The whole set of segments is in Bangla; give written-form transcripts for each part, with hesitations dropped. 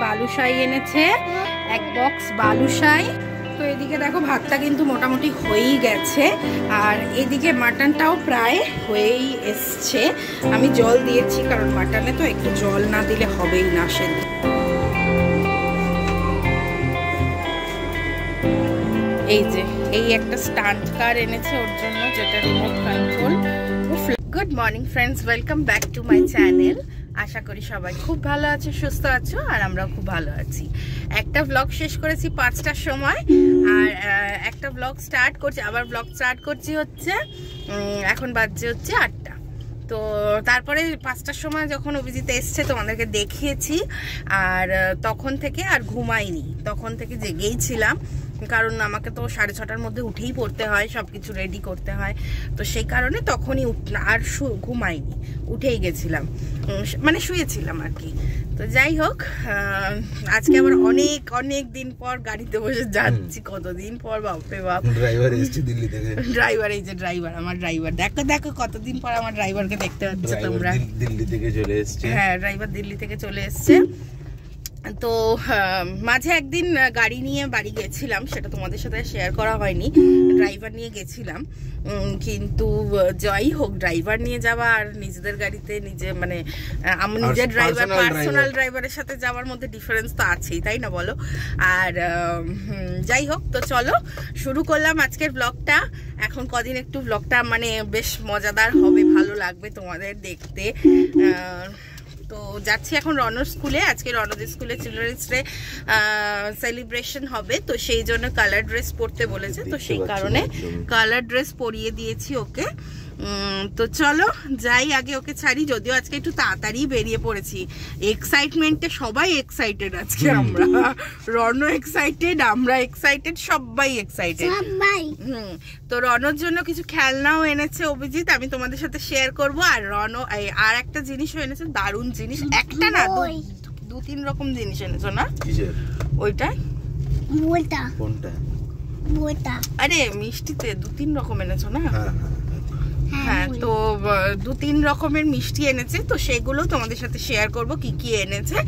বালুশাই এনেছে, এক বক্স বালুশাই। তো এদিকে দেখো ভাতটা কিন্তু মোটামুটি হয়েই গেছে, আর এদিকে মাটনটাও প্রায় হয়েই এসছে। আমি জল দিয়েছি, কারণ মাটনে তো একটু জল না দিলে হবেই না সেদ্ধ। এই যে এই একটা স্ট্যান্ড কার এনেছে ওর জন্য, যেটা remote control. Good morning friends, welcome back to my channel. আশা করি সবাই খুব ভালো আছো, সুস্থ আছো, আর আমরাও খুব ভালো আছি। একটা ব্লগ শেষ করেছি 5টার সময়, আর একটা ব্লগ স্টার্ট করছি, আবার ব্লগ স্টার্ট করছি হচ্ছে এখন বাজছে হচ্ছে 8টা। তো তারপরে 5টার সময় যখন অভিজিৎ এসছে তোমাদেরকে দেখিয়েছি, আর তখন থেকে আর ঘুমাইনি, তখন থেকে জেগেই ছিলাম, কারণ আমাকে তো 6:30টার মধ্যে উঠেই পড়তে হয়, সব কিছু রেডি করতে হয়। তো সেই কারণে তখনই আর ঘুমাইনি, উঠেই গেছিলাম, মানে শুয়েছিলাম আর কি। তো যাই হোক, আজকে আবার অনেক দিন পর গাড়িতে বসে যাচ্ছি, কতদিন পর, বাপরে বাপ। ড্রাইভার এসেছে দিল্লি থেকে। ড্রাইভার, এই যে ড্রাইভার, আমার ড্রাইভার, দেখো কতদিন পর আমার ড্রাইভারকে দেখতে পাচ্ছ তোমরা। দিল্লি থেকে চলে এসেছে। হ্যাঁ, ড্রাইভার দিল্লি থেকে চলে এসছে। তো মাঝে একদিন গাড়ি নিয়ে বাড়ি গেছিলাম, সেটা তোমাদের সাথে শেয়ার করা হয়নি, ড্রাইভার নিয়ে গেছিলাম। কিন্তু যাই হোক, ড্রাইভার নিয়ে যাওয়া আর নিজেদের গাড়িতে মানে নিজের ড্রাইভার, পার্সোনাল ড্রাইভারের সাথে যাওয়ার মধ্যে ডিফারেন্স তো আছেই, তাই না বলো? আর যাই হোক, তো চলো শুরু করলাম আজকের ব্লগটা। এখন কদিন একটু ব্লগটা মানে বেশ মজাদার হবে, ভালো লাগবে তোমাদের দেখতে। তো যাচ্ছি এখন রনর স্কুলে। আজকে রনদের স্কুলে চিলড্রেন্স ডে সেলিব্রেশন হবে, তো সেই জন্য কালার ড্রেস পরতে বলেছে, তো সেই কারণে কালার ড্রেস পরিয়ে দিয়েছি ওকে। তো চলো যাই, আগে ওকে ছাড়ি। যদিও আজকে একটু তাড়াতাড়ি বেরিয়ে পড়েছি, এক্সাইটমেন্টে সবাই এক্সাইটেড আজকে। আমরা রন এক্সাইটেড, আমরা এক্সাইটেড, সবাই এক্সাইটেড। তো রনর জন্য কিছু খেলনাও এনেছে অভিজিৎ, আমি তোমাদের সাথে শেয়ার করব। আর আর একটা জিনিসও এনেছে, দারুণ জিনিস, একটা না 2-3 রকম জিনিস এনেছো না? ওইটা কোনটা? আরে মিষ্টিতে 2-3 রকম এনেছো না? হ্যাঁ, তো 2-3 রকমের মিষ্টি এনেছে, তো সেগুলো তোমাদের সাথে শেয়ার করব কি কি এনেছে।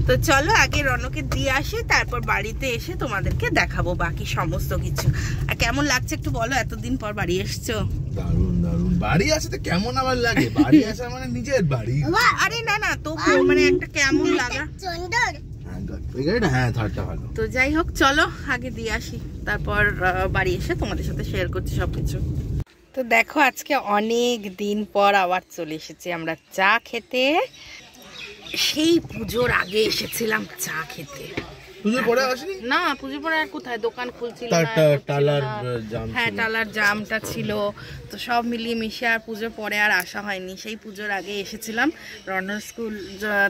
তো চলো আগে রনকে দিয়ে আসি, তারপর বাড়িতে এসে তোমাদেরকে দেখাবো বাকি সমস্ত কিছু। আর কেমন লাগছে একটু বলো, এতদিন পর বাড়ি এসছো? দারুণ দারুণ। বাড়ি আসে তো কেমন আবার লাগে? বাড়ি আসা মানে নিজের বাড়ি। আরে না তো মানে একটা কেমন লাগা। হ্যাঁ, থার্ডটা ভালো। তো যাই হোক, চলো আগে দিয়ে আসি, তারপর বাড়ি এসে তোমাদের সাথে শেয়ার করছি সবকিছু। তো দেখো, আজকে অনেক দিন পর আবার চলে এসেছি আমরা চা খেতে। সেই পুজোর আগে এসেছিলাম চা খেতে। পুজোর পরে আসেনি? না, পুজোর পরে আর কোথায়, দোকান খুলছিল না। হ্যাঁ, টালার জামটা ছিল, তো সব মিলিয়ে মিশে আর পুজোর পরে আর আসা হয়নি। সেই পুজোর আগে এসেছিলাম রনর স্কুল,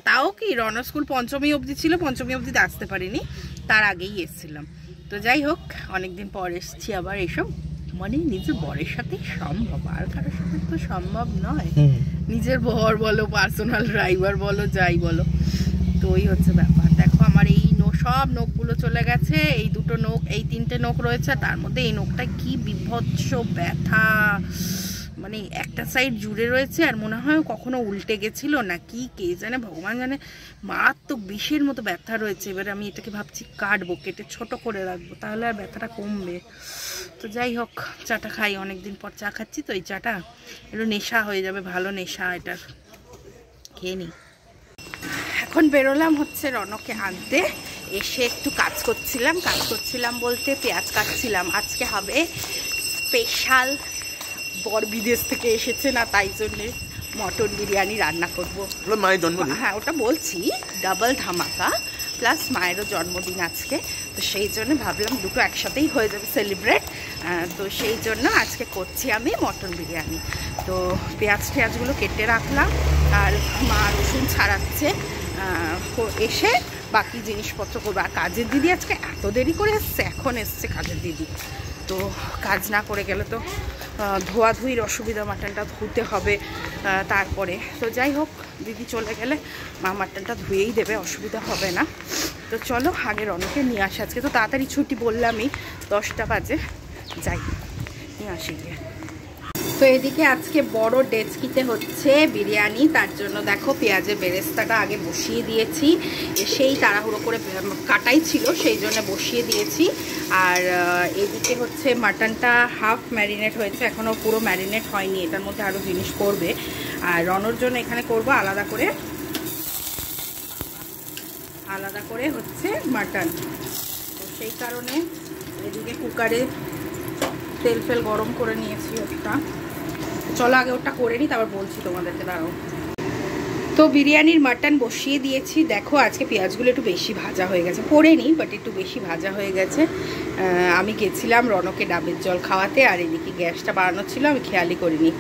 তাও কি রনর স্কুল 5মী অবধি ছিল, 5মী অবধি আসতে পারিনি, তার আগেই এসেছিলাম। তো যাই হোক, অনেকদিন পর এসেছি আবার। এসব মানে নিজের বরের সাথে সম্ভব, আর কারোর সাথে তো সম্ভব নয়। নিজের বর বলো, পার্সোনাল ড্রাইভার বলো, যাই বলো, তো ওই হচ্ছে ব্যাপার। দেখো আমার এই সব নখগুলো চলে গেছে, এই 2টো নখ, এই 3টে নখ রয়েছে, তার মধ্যে এই নখটা কি বিভৎস ব্যথা, মানে একটা সাইড জুড়ে রয়েছে, আর মনে হয় কখনো উল্টে গেছিল না কি, কে জানে, ভগবান জানে, মারাত্মক বিষের মতো ব্যথা রয়েছে। এবার আমি এটাকে ভাবছি কাটবো, কেটে ছোট করে রাখবো, তাহলে আর ব্যথাটা কমবে। তো যাই হোক, চাটা খাই, অনেকদিন পর চা খাচ্ছি, তো এই চাটা একটু নেশা হয়ে যাবে, ভালো নেশা এটার, খেয়ে নিই। এখন বেরোলাম হচ্ছে রনকে আনতে, এসে একটু কাজ করছিলাম বলতে পেঁয়াজ কাটছিলাম। আজকে হবে স্পেশাল, বর বিদেশ থেকে এসেছে না, তাই জন্যে মটন বিরিয়ানি রান্না করবো। মায়ের জন্মদিন? হ্যাঁ, ওটা বলছি, ডাবল ধামাকা, প্লাস মায়েরও জন্মদিন আজকে, তো সেই জন্য ভাবলাম দুটো একসাথেই হয়ে যাবে সেলিব্রেট। তো সেই জন্য আজকে করছি আমি মটন বিরিয়ানি। তো পেঁয়াজগুলো কেটে রাখলাম, আর মা রসুন ছাড়াচ্ছে, এসে বাকি জিনিসপত্র করবো। আর কাজের দিদি আজকে এত দেরি করে এসছে, এখন এসছে কাজের দিদি, তো কাজ না করে গেলে তো ধোয়াধুয়ির অসুবিধা, মাটনটা ধুতে হবে তারপরে। তো যাই হোক, দিদি চলে গেলে মা মাটনটা ধুয়েই দেবে, অসুবিধা হবে না। তো চলো আগে রনকে নিয়ে আসি। আজকে তো তাড়াতাড়ি ছুটি বললামই, 10টা বাজে, যাই নিয়ে আসি গিয়ে। তো এদিকে আজকে বড় ডেচকিতে হচ্ছে বিরিয়ানি, তার জন্য দেখো পেঁয়াজের বেরেস্তাটা আগে বসিয়ে দিয়েছি, সেই তাড়াহুড়ো করে কাটাই ছিল সেই জন্য বসিয়ে দিয়েছি। আর এদিকে হচ্ছে মাটনটা হাফ ম্যারিনেট হয়েছে, এখনও পুরো ম্যারিনেট হয়নি, এটার মধ্যে আরও জিনিস করবে। আর রনর জন্য এখানে করব আলাদা করে হচ্ছে মাটন। তো সেই কারণে এদিকে কুকারে তেল ফেল গরম করে নিয়েছি ওটা। চলো আগে ওটা করে নিই, তারপর বলছি তোমাদেরকে, দাঁড়াও। তো বিরিয়ানির মাটন বসিয়ে দিয়েছি। দেখো আজকে পেঁয়াজগুলো একটু বেশি ভাজা হয়ে গেছে, পড়েনি বাট একটু বেশি ভাজা হয়ে গেছে। আমি গেছিলাম রনকে ডাবের জল খাওয়াতে, আর এদিকে গ্যাসটা বাড়ানো ছিল, আমি খেয়ালই করিনি।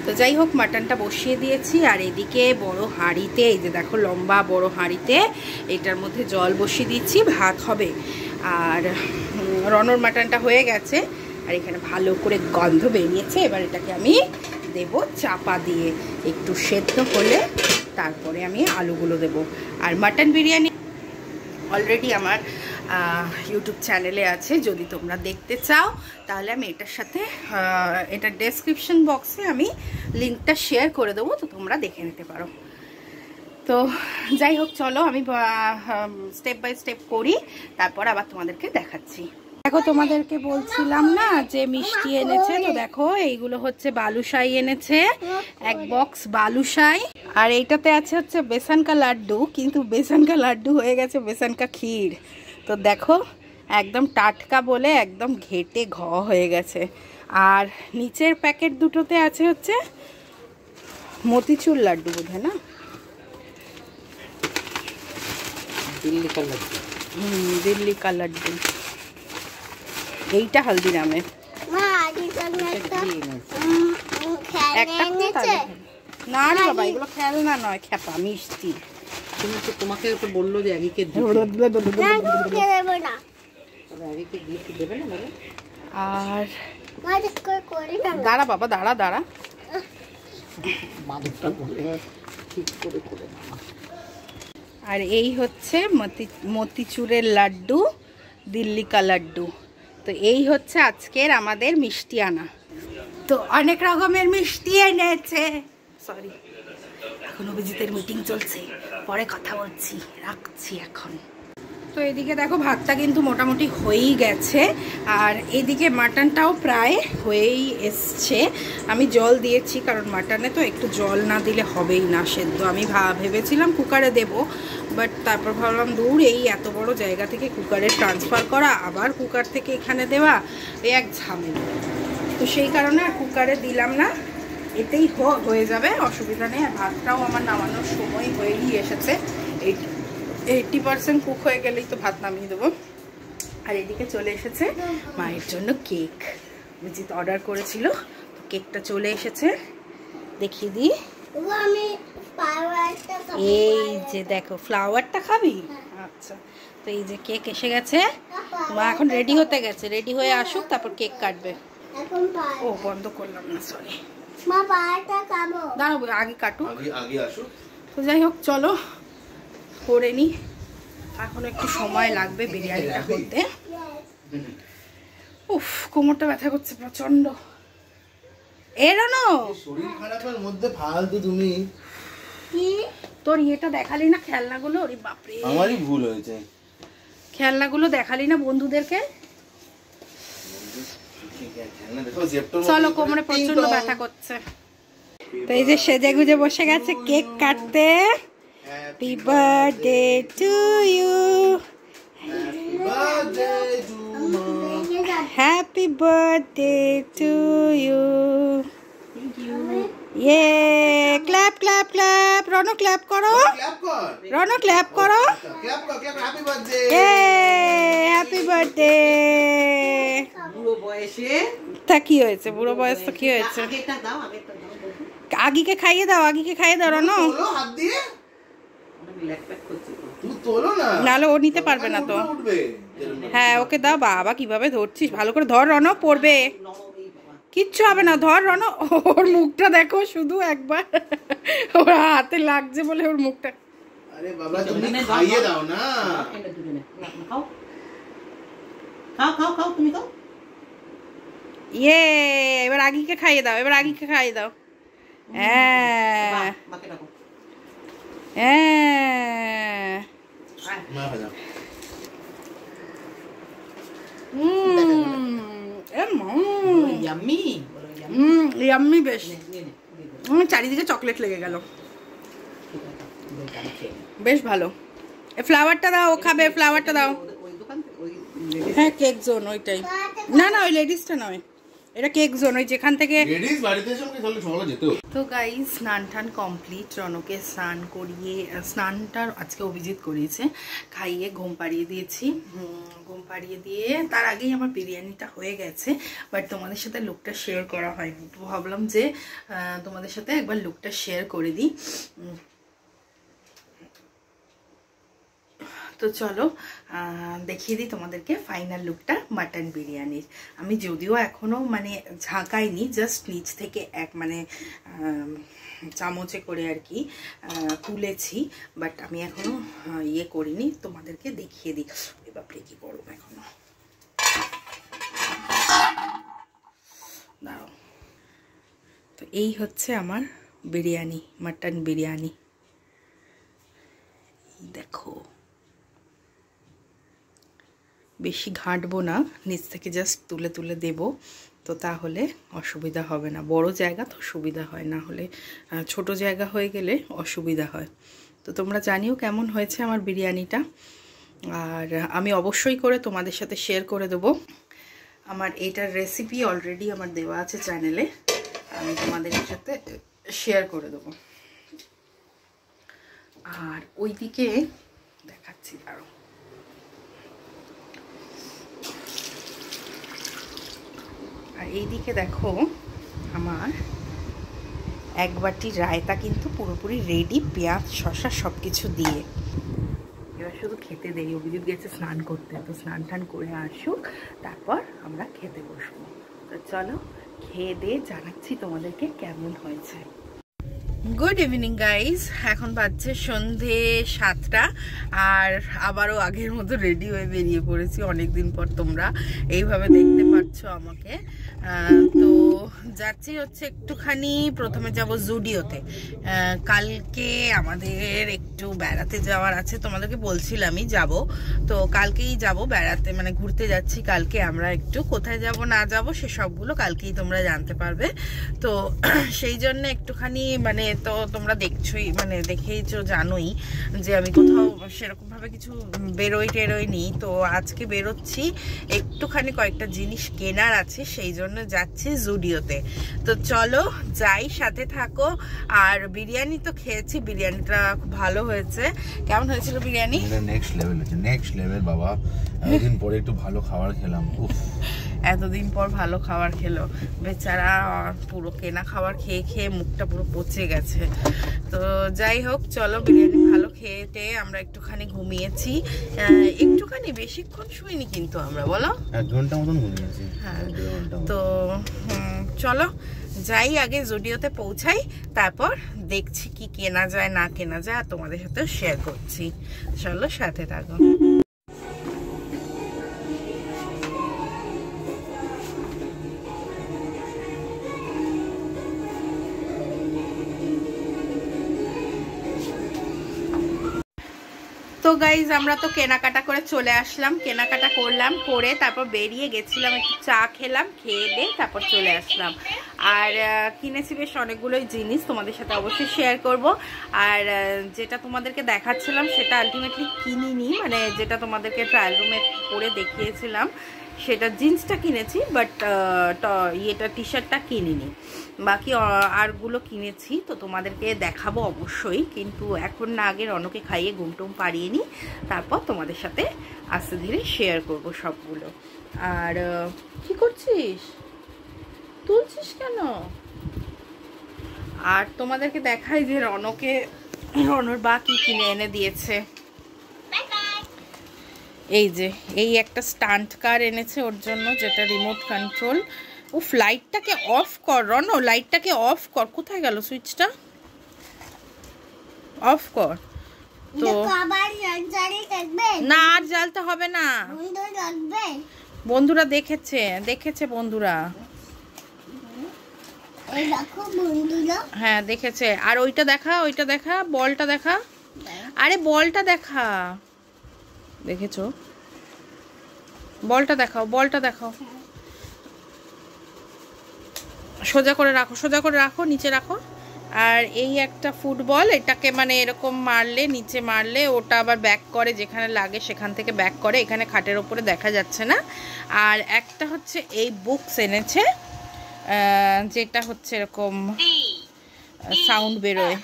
তো যাই হোক মাটনটা বসিয়ে দিয়েছি। আর এদিকে বড় হাঁড়িতে, এই যে দেখো লম্বা বড় হাঁড়িতে, এটার মধ্যে জল বসিয়ে দিচ্ছি, ভাত হবে। আর রনর মাটনটা হয়ে গেছে, আর এখানে ভালো করে গন্ধ বেরিয়েছে। এবার এটাকে আমি দেব চাপা দিয়ে, একটু সেদ্ধ হলে তারপরে আমি আলুগুলো দেব। আর মাটন বিরিয়ানি অলরেডি আমার ইউটিউব চ্যানেলে আছে, যদি তোমরা দেখতে চাও তাহলে আমি এটার সাথে এটা ডেসক্রিপশন বক্সে আমি লিঙ্কটা শেয়ার করে দেবো, তো তোমরা দেখে নিতে পারো। তো যাই হোক চলো আমি স্টেপ বাই স্টেপ করি, তারপর আবার তোমাদেরকে দেখাচ্ছি। দেখো তোমাদেরকে বলছিলাম না যে মিষ্টি এনেছে, তো দেখো এইগুলো হচ্ছে বালুশাই এনেছে, এক বক্স বালুশাই। আর এইটাতে আছে হচ্ছে বেসন কা লাড্ডু, কিন্তু বেসন কা লাড্ডু হয়ে গেছে বেসন কা ক্ষীর। তো দেখো একদম টাটকা বলে একদম ঘেটে ঘ হয়ে গেছে। আর নিচের প্যাকেট দুটোতে আছে হচ্ছে মতিচুর লাড্ডু, বোধহয় না, দিল্লি কা লাড্ডু। দিল্লি কা লাড্ডু, এইটা হলদিরামের। না রে বাবা, এগুলো খেলনা নয়, খেপা মিষ্টি। তুমি তো, তোমাকে তো বললো যে আগেকে দেবে না। আর দাঁড়া বাবা, দাঁড়া দাঁড়া, ঠিক করে করে। আর এই হচ্ছে মতিচুরের লাড্ডু, দিল্লি কা লাড্ডু। তো এই হচ্ছে আজকের আমাদের মিষ্টি আনা। তো অনেক রকমের মিষ্টি এনেছে। সরি, এখন অভিজিতের মিটিং চলছে, পরে কথা বলছি, রাখছি এখন। তো এদিকে দেখো ভাতটা কিন্তু মোটামুটি হয়েই গেছে, আর এদিকে মাটনটাও প্রায় হয়েই এসছে। আমি জল দিয়েছি, কারণ মাটনে তো একটু জল না দিলে হবেই না সেদ্ধ। আমি ভেবেছিলাম কুকারে দেব, বাট তারপর ভাবলাম দূর, এই এত বড় জায়গা থেকে কুকারে ট্রান্সফার করা, আবার কুকার থেকে এখানে দেওয়া, এই এক ঝামেলা। তো সেই কারণে আর কুকারে দিলাম না, এতেই হয়ে যাবে, অসুবিধা নেই। আর ভাতটাও আমার নামানোর সময় হয়েই এসেছে, 80% কুক হয়ে গেলেই তো ভাত নামিয়ে দেবো। আর এদিকে চলে এসেছে মায়ের জন্য কেক, অভিজিৎ অর্ডার করেছিল, তো কেকটা চলে এসেছে, দেখিয়ে দিই। এই যে দেখো, ফ্লাওয়ারটা খাবি? আচ্ছা, তো এই যে কেক এসে গেছে, মা এখন রেডি হতে গেছে, রেডি হয়ে আসুক তারপর কেক কাটবে। ও বন্ধ করলাম না, সরি, দাঁড়াবো আগে কাটুক, আগে আসুক। তো যাই হোক চলো করে নি, এখন একটু সময় লাগবে বিরিয়ানিটা করতে। উফ, কোমরটা ব্যথা করছে প্রচন্ড। শরীর খারাপের মধ্যে ফালতু তুমি তোর ইয়েটা দেখালি না, খেলনাগুলো। ওরে বাপরে, আমারই ভুল হয়েছে, খেলনাগুলো দেখালি না বন্ধুদেরকে। চলো, কোমরে প্রচন্ড ব্যথা করছে। তো এই যে সেজে গুজে বসে গেছে কেক কাটতে। Happy birthday to you, happy birthday to you. Yay, clap clap clap, Rono clap করো, রনো ক্ল্যাপ করো, হ্যাপি বার্থডে। বুড়ো বয়সে তা কি হয়েছে, বুড়ো বয়স তো কি হয়েছে, আগিকে খাইয়ে দাও, আগিকে খাইয়ে দাও রনো, নাহলে ও নিতে পারবে না তো। হ্যাঁ ওকে দাও, বাবা কিভাবে ধরছিস, ভালো করে ধর রনো, পড়বে, কিচ্ছু হবে না, ধর রনো। ওর মুখটা দেখো শুধু একবার, ওর হাতে লাগছে বলে ওর মুখটা। আরে বাবা তুমি খাইয়ে দাও না, খাও খাও খাও, তুমি খাও। ইয়ে, এবার আগিকে খাইয়ে দাও, এবার আগিকে খাইয়ে দাও। হ্যাঁ হ্যাঁ, ইয়াম্মি বেশ। চারিদিকে চকলেট লেগে গেল, বেশ ভালো। ফ্লাওয়ারটা দাও, ও খাবে, ফ্লাওয়ারটা দাও। হ্যাঁ কেক জোন ওইটাই, না না ওই লেডিসটা নয়, এটা কেক জোন, ওই যেখান থেকে। তো গাইস স্নান টান কমপ্লিট, রনকে স্নান করিয়ে, স্নানটার আজকে অভিজিৎ করিয়েছে, খাইয়ে ঘুম পাড়িয়ে দিয়েছি। ঘুম পাড়িয়ে দিয়ে তার আগেই আমার বিরিয়ানিটা হয়ে গেছে, বাট তোমাদের সাথে লুকটা শেয়ার করা হয়নি। তো ভাবলাম যে তোমাদের সাথে একবার লুকটা শেয়ার করে দিই। তো চলো দেখিয়ে দিই তোমাদেরকে ফাইনাল লুকটা মাটন বিরিয়ানির। আমি যদিও এখনও মানে ঝাঁকাইনি, জাস্ট নিচ থেকে মানে চামচে করে আর কি তুলেছি, বাট আমি এখনও ইয়ে করিনি, তোমাদেরকে দেখিয়ে দিই। বাপরে কি গরম এখনো, দাঁড়াও। তো এই হচ্ছে আমার বিরিয়ানি, মাটন বিরিয়ানি, দেখো। বেশি ঘাঁটবো না, নিচ থেকে জাস্ট তুলে তুলে দেব, তো তাহলে অসুবিধা হবে না। বড় জায়গা তো সুবিধা হয়, না হলে ছোট জায়গা হয়ে গেলে অসুবিধা হয়। তো তোমরা জানিও কেমন হয়েছে আমার বিরিয়ানিটা, আর আমি অবশ্যই করে তোমাদের সাথে শেয়ার করে দেবো। আমার এটার রেসিপি অলরেডি আমার দেওয়া আছে চ্যানেলে, আমি তোমাদের সাথে শেয়ার করে দেবো। আর ওইদিকে দেখাচ্ছি, আরও আর এইদিকে দেখো আমার এক বাটি রায়তা কিন্তু পুরোপুরি রেডি, পেঁয়াজ শসা সব কিছু দিয়ে। এবার শুধু খেতে দেই, অভিজিৎ গেছে স্নান করতে, তো স্নান টান করে আসুক, তারপর আমরা খেতে বসবো। তো চলো খেয়ে দিয়ে জানাচ্ছি তোমাদেরকে কেমন হয়েছে। গুড ইভিনিং গাইজ, এখন বাজছে সন্ধে 7টা, আর আবারও আগের মতো রেডি হয়ে বেরিয়ে পড়েছি। অনেকদিন পর তোমরা এইভাবে দেখতে পাচ্ছ আমাকে। তো যাচ্ছি হচ্ছে একটুখানি, প্রথমে যাব জুডিওতে। কালকে আমাদের একটু বেড়াতে যাওয়ার আছে, তোমাদেরকে বলছিলামই যাব, তো কালকেই যাব বেড়াতে, মানে ঘুরতে যাচ্ছি কালকে আমরা। একটু কোথায় যাব না যাব সে সবগুলো কালকেই তোমরা জানতে পারবে। তো সেই জন্য একটুখানি মানে, তো তোমরা দেখছোই, মানে দেখেইছো, জানোই যে আমি কোথাও সেরকমভাবে কিছু টেরোইনি। তো আজকে বেরোচ্ছি, একটুখানি কয়েকটা জিনিস কেনার আছে, সেই জন্য যাচ্ছি জুডিওতে। তো চলো যাই, সাথে থাকো। আর বিরিয়ানি তো খেয়েছি, বিরিয়ানিটা খুব ভালো হয়েছে। কেমন হয়েছিল বিরিয়ানি? নেক্সট লেভেল হয়েছে, নেক্সট লেভেল বাবা। এতদিন পরে একটু ভালো খাবার খেলাম। এতদিন পর ভালো খাবার খেলো বেচারা, পুরো কেনা খাবার খেয়ে খেয়ে মুখটা পুরো পচে গেছে। তো যাই হোক, চলো বিরিয়ানি ভালো খেয়ে আমরা একটুখানি ঘুমিয়েছি, একটুখানি, বেশিক্ষণ শুইনি কিন্তু আমরা, বলো 1 ঘন্টা মতন ঘুমিয়েছি। হ্যাঁ, তো চলো যাই, আগে জুডিওতে পৌঁছাই, তারপর দেখছি কি কেনা যায় না কেনা যায়, আর তোমাদের সাথে শেয়ার করছি। চলো সাথে থাকো। তো গাইজ আমরা তো কেনাকাটা করে চলে আসলাম, কেনাকাটা করলাম, করে তারপর বেরিয়ে গেছিলাম, একটু চা খেলাম, খেয়ে দিয়ে তারপর চলে আসলাম। আর কিনেছি বেশ অনেকগুলোই জিনিস, তোমাদের সাথে অবশ্যই শেয়ার করব। আর যেটা তোমাদেরকে দেখাচ্ছিলাম সেটা আলটিমেটলি কিনিনি, মানে যেটা তোমাদেরকে ট্রায়াল রুমে পরে দেখিয়েছিলাম সেটা জিন্সটা কিনেছি, বাট ইয়েটা টি শার্টটা কিনিনি। বাকি আরগুলো কিনেছি, তো তোমাদেরকে দেখাবো অবশ্যই, কিন্তু এখন না, আগে রনকে খাইয়ে ঘুমটুম পাড়িয়ে নিই, তারপর তোমাদের সাথে আস্তে ধীরে শেয়ার করব সবগুলো। আর কি করছিস, তুলছিস কেন? আর তোমাদেরকে দেখাই যে রনর বা কি কিনে এনে দিয়েছে। এই যে এই একটা স্টান্ট কার এনেছে ওর জন্য, যেটা রিমোট কন্ট্রোল। উফ, লাইটটাকে অফ কর রনো, লাইটটাকে অফ কর। কোথায় গেল সুইচটা? অফ কর। তো না, আর জ্বালতে হবে না, বন্ধুরা দেখেছে বন্ধুরা। হ্যাঁ দেখেছে। আর ওইটা দেখা, ওইটা দেখা, বলটা দেখা, আরে বলটা দেখা, দেখেছো? বলটা দেখাও, বলটা দেখাও। সোজা করে রাখো, সোজা করে রাখো, নিচে রাখো। আর এই একটা ফুটবল, এটাকে মানে এরকম মারলে, নিচে মারলে ওটা আবার ব্যাক করে, যেখানে লাগে সেখান থেকে ব্যাক করে, এখানে খাটের ওপরে দেখা যাচ্ছে না। আর একটা হচ্ছে এই বুকস এনেছে, যেটা হচ্ছে এরকম সাউন্ড বেরোয়,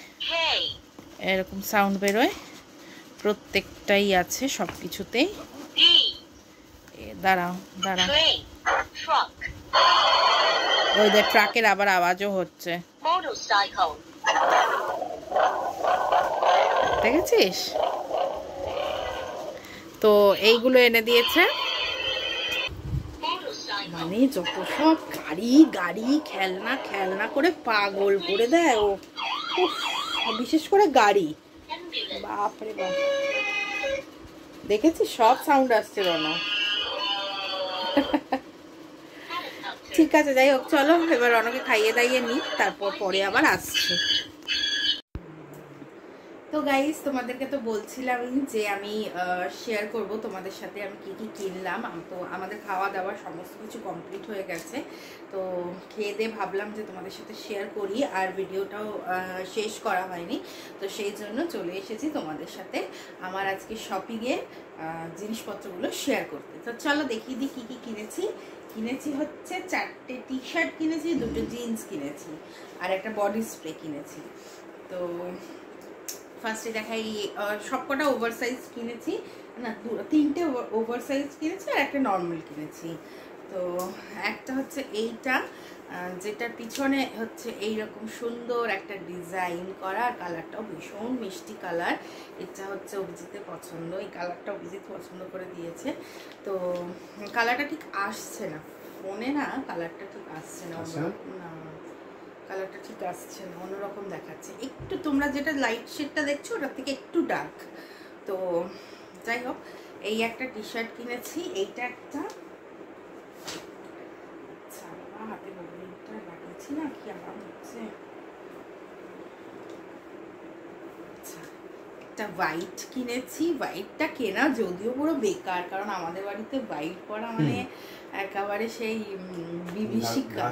এরকম সাউন্ড বেরোয়, প্রত্যেকটাই আছে সব কিছুতেই। দাঁড়াও দাঁড়াও, ওই যে ট্রাকের আবার আওয়াজও হচ্ছে, দেখেছিস? তো এইগুলো এনে দিয়েছে, মানে যত সব গাড়ি গাড়ি খেলনা খেলনা করে পাগল করে দেয় ও, বিশেষ করে গাড়ি, বাপরে বাপ। দেখেছি সব সাউন্ড আসছে রনা। ঠিক আছে, যাই হোক, চলো এবার রনাকে খাইয়ে দাইয়ে নি, তারপর পরে আবার আসছে। তো গাইস, তোমাদেরকে তো বলছিলাম যে আমি শেয়ার করব তোমাদের সাথে আমি কি কি কিনলাম। তো আমাদের খাওয়া দাওয়া সমস্ত কিছু কমপ্লিট হয়ে গেছে, তো খেয়ে দিয়ে ভাবলাম যে তোমাদের সাথে শেয়ার করি, আর ভিডিওটাও শেষ করা হয়নি, তো সেই জন্য চলে এসেছি তোমাদের সাথে আমার আজকে শপিংয়ে জিনিসপত্রগুলো শেয়ার করতে। তো চলো দেখিয়ে দিই কী কী কিনেছি। কিনেছি হচ্ছে 4টে টি শার্ট কিনেছি, 2টো জিন্স কিনেছি, আর একটা বডি স্প্রে কিনেছি। তো ফার্স্টে দেখাই, সবকটা ওভার সাইজ কিনেছি, না 3টে ওভার সাইজ কিনেছি আর একটা নর্মাল কিনেছি। তো একটা হচ্ছে এইটা, যেটার পিছনে হচ্ছে এইরকম সুন্দর একটা ডিজাইন করা, আর কালারটাও ভীষণ মিষ্টি কালার। এটা হচ্ছে অভিজিতের পছন্দ, এই কালারটা অভিজিৎ পছন্দ করে দিয়েছে। তো কালারটা ঠিক আসছে না ফোনে, না কালারটা ঠিক আসছে না, না কালারটা ঠিক আসছে না, অন্যরকম দেখাচ্ছে একটু। তোমরা যেটা লাইট শেডটা দেখছো ওটার থেকে একটু ডার্ক। তো যাই হোক, এই একটা টি শার্ট কিনেছি, এইটা একটা, আচ্ছা হাতে বগলিটা লাগিয়েছি না, কি আরাম হচ্ছে। আচ্ছা, একটা হোয়াইট কিনেছি, হোয়াইটটা কেনা যদিও পুরো বেকার, কারণ আমাদের বাড়িতে হোয়াইট পরা মানে একেবারে সেই বিভীষিকা,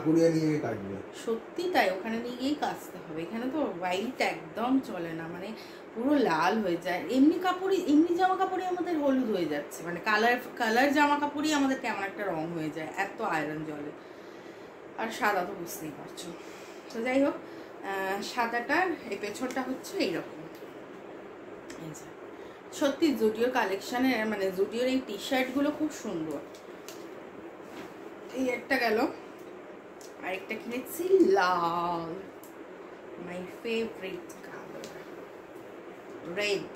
সত্যি তাই, ওখানে নিয়ে গিয়েই কাচতে হবে। এখানে তো হোয়াইট একদম চলে না, মানে পুরো লাল হয়ে যায়। এমনি কাপড়ই, এমনি জামা কাপড়ই আমাদের হলুদ হয়ে যাচ্ছে, মানে কালার জামা কাপড়ই আমাদের কেমন একটা রং হয়ে যায়, এত আয়রন জলে। আর সাদা তো বুঝতেই পারছো। তো যাই হোক, সাদাটার এই পেছনটা হচ্ছে এইরকম। সত্যি জুডিও কালেকশনের, মানে জুডিওর এই টি শার্টগুলো খুব সুন্দর। এই একটা গেল, আরেকটা কিনেছি লাল, মাই ফেভারিট কালার, রেড।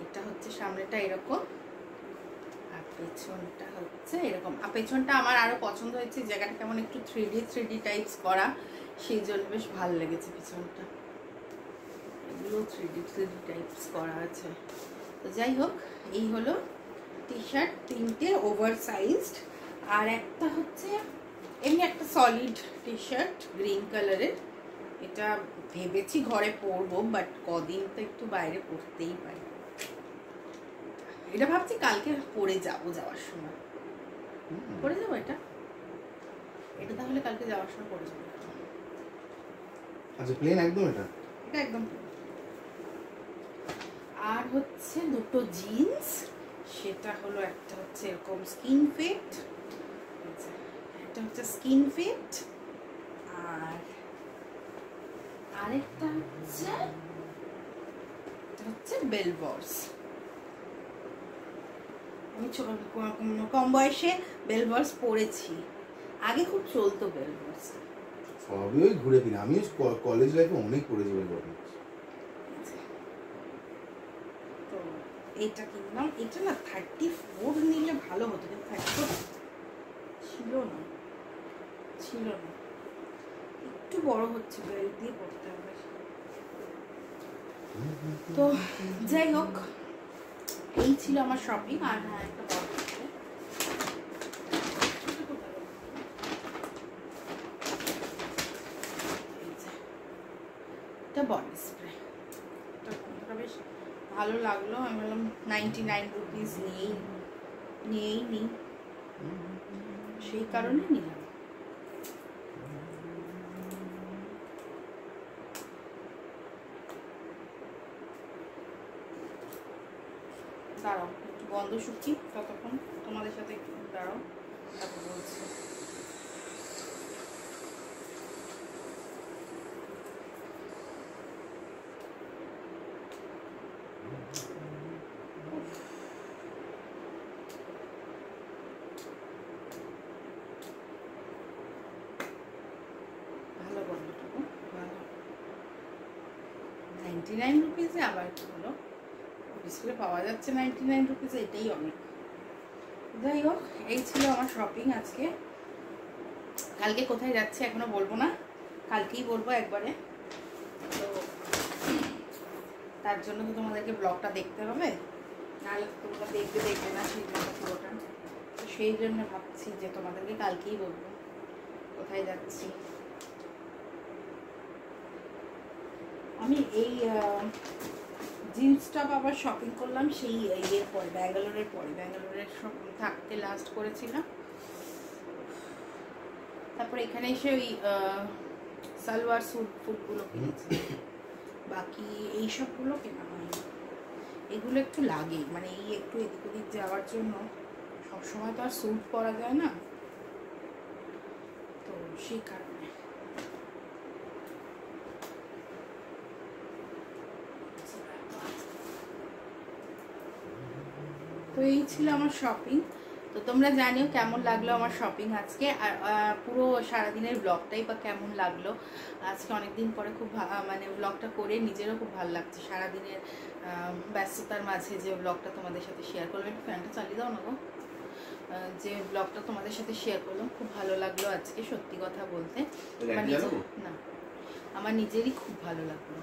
এটা হচ্ছে সামনেটা এরকম, আর পেছনটা হচ্ছে এরকম। আর পেছনটা আমার আরো পছন্দ হয়েছে, জায়গাটা কেমন একটু 3D টাইপস করা, সেই জন্য বেশ ভালো লেগেছে পিছনটা, এগুলো 3D টাইপস করা আছে। তো যাই হোক, এই হলো টি শার্ট 3টে ওভার সাইজড, আর একটা হচ্ছে এমনি একটা সলিড টি শার্ট গ্রিন কালারের। এটা ভেবেছি ঘরে পরবো, বাট কদিন তো একটু বাইরে পরতেই পারি, এটা ভাবছি কালকে পরে যাবো, যাওয়ার সময় পরে যাবো এটা তাহলে কালকে যাওয়ার সময় পরে যাবো। আচ্ছা, প্লেন একদম, এটা একদম। আর হচ্ছে 2টো জিন্স, সেটা হলো একটা হচ্ছে এরকম স্কিন ফিট, এটা হচ্ছে স্কিন ফিট, আর আরেকটা হচ্ছে বেলবস। আমি কম বয়সে বেলবস পরেছি, আগে খুব চলতো বেলবস, সবই ওই ঘুরে ফিরে। আমি কলেজ লাইফে অনেক পরেছি বেলবস। তো এটা কিনলাম, এটা না 34 নিলে ভালো হতো, কিন্তু 34 ছিল না, একটু বড় হচ্ছে, বেল্ট দিয়ে পড়তে হবে। তো যাই হোক, এই ছিল আমার শপিং। আর হ্যাঁ, একটা বড় একটা বডি স্প্রে, বেশ ভালো লাগলো। আমি বললাম 99 রুপিস নিয়েই নিই, সেই কারণে নিলাম। দাঁড়াও একটু গন্ধ শুকি, ততক্ষণ তোমাদের সাথে একটু দাঁড়াও, তারপর বলছি। ভালো গন্ধটুকু ভালো। 99 রুপিসে আবার কি হলো, ডিসপ্লে পাওয়া যাচ্ছে 99 রুপিসে, এটাই অনেক। যাই হোক, এই ছিল আমার শপিং আজকে। কালকে কোথায় যাচ্ছে এখনো বলবো না, কালকেই বলবো একবারে। তো তার জন্য তো তোমাদেরকে ব্লগটা দেখতে হবে, নাহলে তোমরা দেখবে না সেই জন্য পুরোটা। তো সেই জন্য ভাবছি যে তোমাদেরকে কালকেই বলবো কোথায় যাচ্ছি। আমি এই জিন্স টপ আবার শপিং করলাম সেই ইয়ের পরে, ব্যাঙ্গালোরের পরে। ব্যাঙ্গালোরের থাকতে লাস্ট করেছিলাম, তারপর এখানে এসে ওই সালোয়ার ফুটগুলো কিনেছি, বাকি এই সবগুলো কেনা হয়নি। এগুলো একটু লাগে, মানে এই একটু এদিক ওদিক যাওয়ার জন্য, সবসময় তো আর স্যুট পরা যায় না, তো সেই কারণে। তো এই ছিল আমার শপিং। তো তোমরা জানিও কেমন লাগলো আমার শপিং আজকে, আর পুরো সারাদিনের ব্লগটাই বা কেমন লাগলো। আজকে অনেকদিন পরে খুব মানে ব্লগটা করে নিজেরও খুব ভালো লাগছে, সারাদিনের ব্যস্ততার মাঝে যে ব্লগটা তোমাদের সাথে শেয়ার করলাম। একটু ফ্যানটা চালিয়ে দাও না গো। যে ব্লগটা তোমাদের সাথে শেয়ার করলাম খুব ভালো লাগলো আজকে, সত্যি কথা বলতে আমার নিজেরই খুব ভালো লাগলো।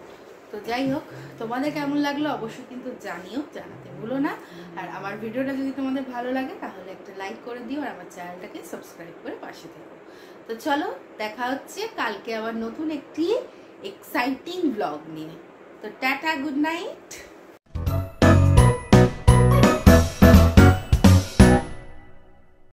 তো যাই হোক, তোমাদের কেমন লাগলো অবশ্যই কিন্তু জানিও, জানাতে ভুলো না। আর আমার ভিডিওটা যদি তোমাদের ভালো লাগে তাহলে একটা লাইক করে দিও, আর আমার চ্যানেলটাকে সাবস্ক্রাইব করে পাশে থেকো। তো চলো, দেখা হচ্ছে কালকে আবার নতুন একটি এক্সাইটিং ব্লগ নিয়ে। তো টাটা, গুড নাইট।